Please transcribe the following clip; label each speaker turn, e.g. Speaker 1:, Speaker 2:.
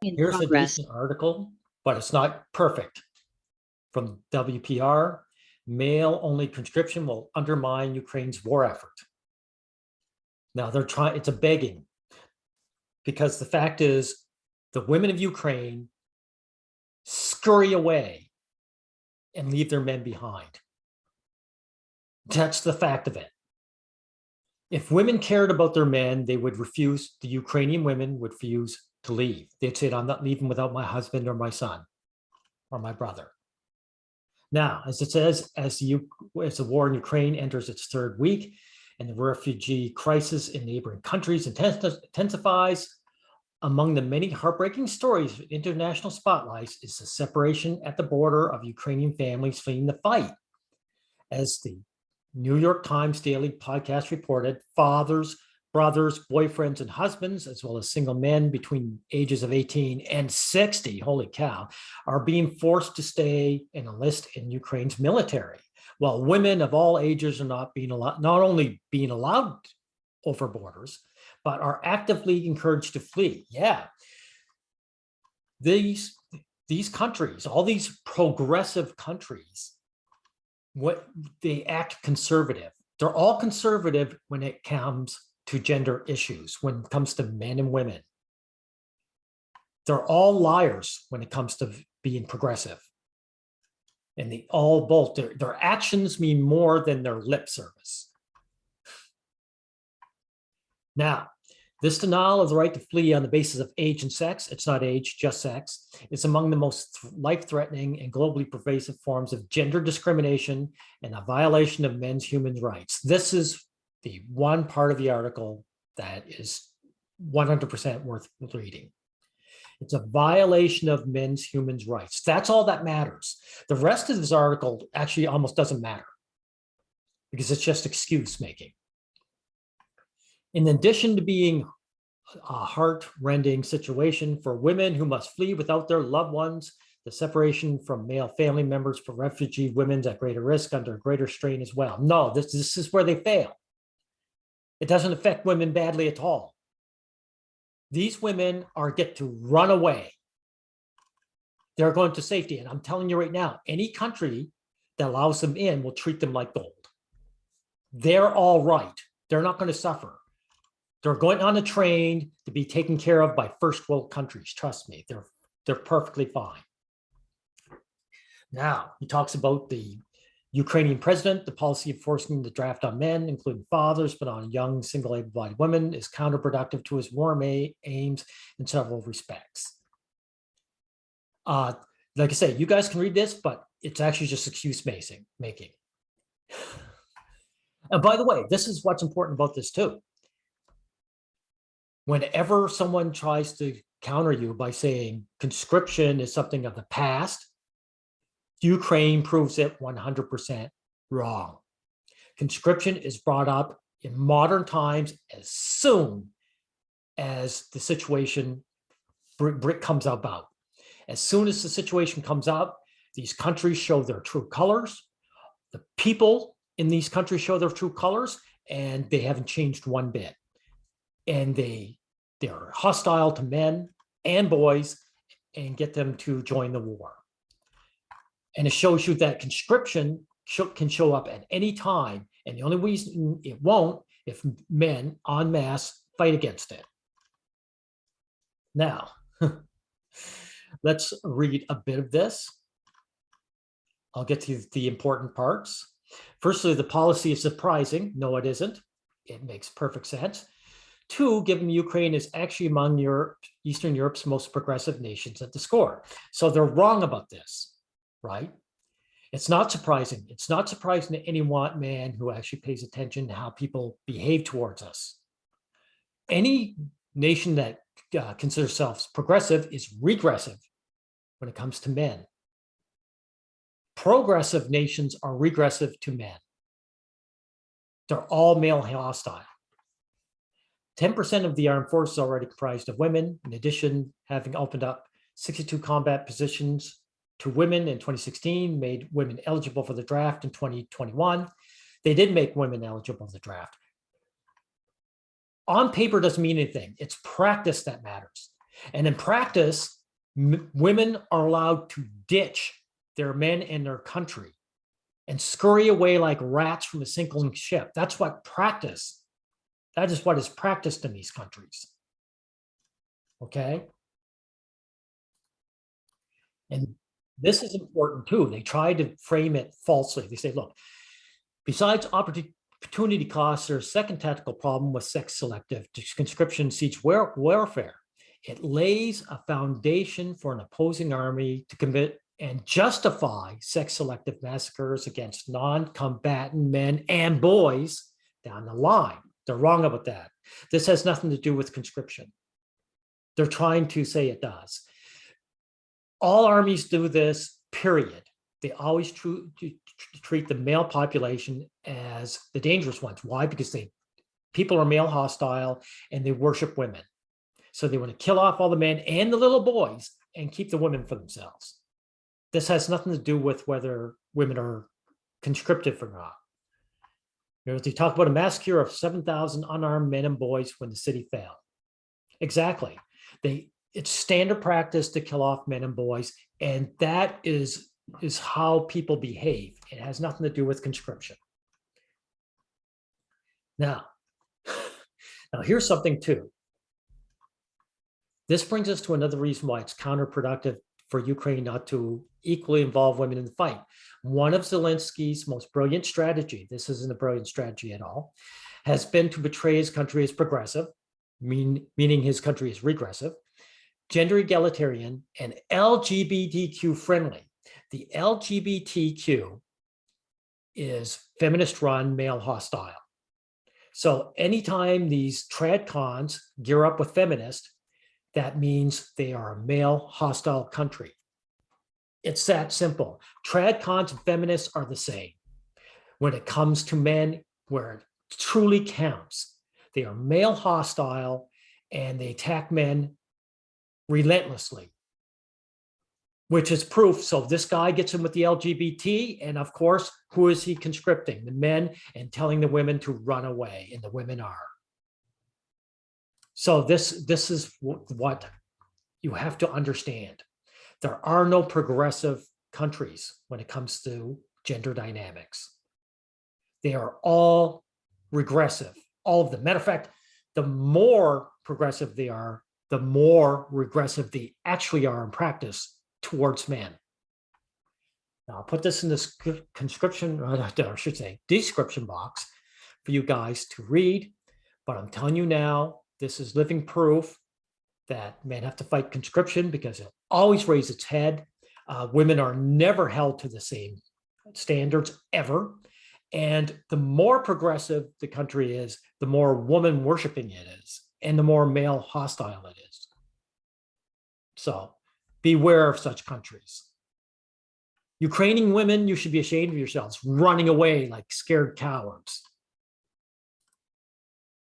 Speaker 1: In
Speaker 2: Here's a
Speaker 1: progress.
Speaker 2: decent article, but it's not perfect. From WPR, male-only conscription will undermine Ukraine's war effort. Now they're trying, it's a begging, because the fact is the women of Ukraine scurry away and leave their men behind. That's the fact of it. If women cared about their men, they would refuse, the Ukrainian women would refuse to leave. They'd say, I'm not leaving without my husband or my son or my brother. Now, as it says, as the war in Ukraine enters its third week and the refugee crisis in neighboring countries intensifies, among the many heartbreaking stories of international spotlights is the separation at the border of Ukrainian families fleeing the fight. As the New York Times Daily podcast reported, fathers, brothers, boyfriends, and husbands, as well as single men between ages of 18 and 60, holy cow, are being forced to stay and enlist in Ukraine's military, while women of all ages are not only being allowed over borders, but are actively encouraged to flee. Yeah, these countries, all these progressive countries, what they act conservative. They're all conservative when it comes to gender issues, when it comes to men and women. They're all liars when it comes to being progressive. And they all both, their actions mean more than their lip service. Now, this denial of the right to flee on the basis of age and sex, it's not age, just sex, is among the most life-threatening and globally pervasive forms of gender discrimination and a violation of men's human rights. This is the one part of the article that is 100% worth reading. It's a violation of men's human rights. That's all that matters. The rest of this article actually almost doesn't matter because it's just excuse making. In addition to being a heart-rending situation for women who must flee without their loved ones, the separation from male family members for refugee women's at greater risk under greater strain as well. No, this is where they fail. It doesn't affect women badly at all. These women get to run away. They're going to safety. And I'm telling you right now, any country that allows them in will treat them like gold. They're all right. They're not going to suffer. They're going on a train to be taken care of by first world countries. Trust me, they're perfectly fine. Now, he talks about the Ukrainian president, the policy of forcing the draft on men, including fathers, but on young, single able-bodied women, is counterproductive to his war aims in several respects. Like I say, you guys can read this, but it's actually just excuse making. And by the way, this is what's important about this too. Whenever someone tries to counter you by saying conscription is something of the past, Ukraine proves it 100% wrong. Conscription is brought up in modern times as soon as the situation comes about. As soon as the situation comes up, these countries show their true colors. The people in these countries show their true colors, and they haven't changed one bit. And they're hostile to men and boys and get them to join the war. And it shows you that conscription can show up at any time. And the only reason it won't if men en masse fight against it. Now, let's read a bit of this. I'll get to the important parts. Firstly, the policy is surprising. No, it isn't. It makes perfect sense. Two, given Ukraine is actually among Eastern Europe's most progressive nations at the score. So they're wrong about this, right? It's not surprising. It's not surprising to any man who actually pays attention to how people behave towards us. Any nation that considers themselves progressive is regressive when it comes to men. Progressive nations are regressive to men. They're all male hostile. 10% of the armed forces are already comprised of women. In addition, having opened up 62 combat positions to women in 2016, made women eligible for the draft in 2021. They did make women eligible for the draft. On paper doesn't mean anything. It's practice that matters. And in practice, Women are allowed to ditch their men and their country and scurry away like rats from a sinking ship. That's what practice. That is what is practiced in these countries. Okay. And this is important too. They try to frame it falsely. They say, look, besides opportunity costs, there's a second tactical problem with sex selective conscription siege warfare. It lays a foundation for an opposing army to commit and justify sex selective massacres against non-combatant men and boys down the line. They're wrong about that. This has nothing to do with conscription. They're trying to say it does. All armies do this, period. They always treat the male population as the dangerous ones. Why? Because people are male hostile and they worship women. So they want to kill off all the men and the little boys and keep the women for themselves. This has nothing to do with whether women are conscripted or not. They talk about a massacre of 7,000 unarmed men and boys when the city fell. Exactly. It's standard practice to kill off men and boys, and that is how people behave. It has nothing to do with conscription. Now here's something too. This brings us to another reason why it's counterproductive for Ukraine not to equally involve women in the fight. One of Zelensky's most brilliant strategy, this isn't a brilliant strategy at all, has been to portray his country as progressive, meaning his country is regressive, gender egalitarian, and LGBTQ friendly. The LGBTQ is feminist run, male hostile. So anytime these trad cons gear up with feminists, that means they are a male hostile country. It's that simple. Trad cons and feminists are the same. When it comes to men, where it truly counts, they are male hostile and they attack men relentlessly, which is proof. So this guy gets in with the LGBT, and of course, who is he conscripting? The men, and telling the women to run away, and the women are. So this is what you have to understand. There are no progressive countries when it comes to gender dynamics. They are all regressive, all of them. Matter of fact, the more progressive they are, the more regressive they actually are in practice towards men. Now, I'll put this in this conscription, or I should say, description box for you guys to read. But I'm telling you now, this is living proof that men have to fight conscription because it'll always raise its head. Women are never held to the same standards ever. And the more progressive the country is, the more woman worshiping it is, and the more male hostile it is. So beware of such countries. Ukrainian women, you should be ashamed of yourselves, running away like scared cowards.